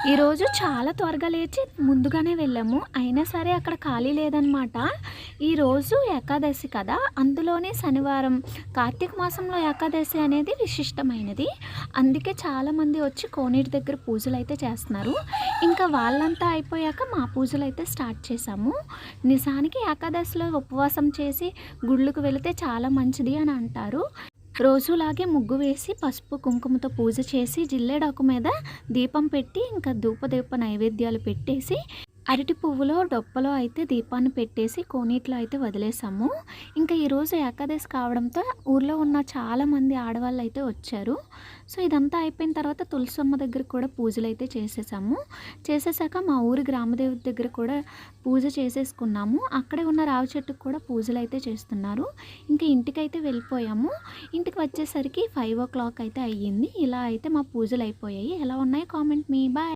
ఈరోజు చాలా త్వరగా లేచి ముందుగానే వెళ్ళాము. అయినా సరే అక్కడ ఖాళీ లేదనమాట. ఈరోజు ఏకాదశి కదా! అందులోనే శనివారం కార్తీక మాసంలో ఏకాదశి అనేది విశిష్టమైనది. అందుకే చాలామంది వచ్చి కోనేటి దగ్గర పూజలైతే చేస్తున్నారు. ఇంకా వాళ్ళంతా అయిపోయాక మా పూజలైతే స్టార్ట్ చేశాము. నిజానికి ఏకాదశిలో ఉపవాసం చేసి గుళ్ళకు వెళితే చాలా మంచిది అని అంటారు. రోజులాగే ముగ్గు వేసి పసుపు కుంకుమతో పూజ చేసి జిల్లేడాకు మీద దీపం పెట్టి ఇంకా ధూపదీప నైవేద్యాలు పెట్టేసి అరటి పువ్వులో డొప్పలో అయితే దీపాన్ని పెట్టేసి కోనీటిలో అయితే వదిలేసాము. ఇంకా ఈరోజు ఏకాదశి కావడంతో ఊర్లో ఉన్న చాలామంది ఆడవాళ్ళు అయితే వచ్చారు. సో ఇదంతా అయిపోయిన తర్వాత తులసమ్మ దగ్గర కూడా పూజలు అయితే చేసేసాము. చేసేసాక మా ఊరి గ్రామదేవత దగ్గర కూడా పూజ చేసేసుకున్నాము. అక్కడే ఉన్న రావి చెట్టుకు కూడా పూజలు అయితే చేస్తున్నారు. ఇంకా ఇంటికైతే వెళ్ళిపోయాము. ఇంటికి వచ్చేసరికి 5 o'clock అయితే అయ్యింది. ఇలా అయితే మా పూజలు అయిపోయాయి. ఎలా ఉన్నాయో కామెంట్ మీ బాయ్.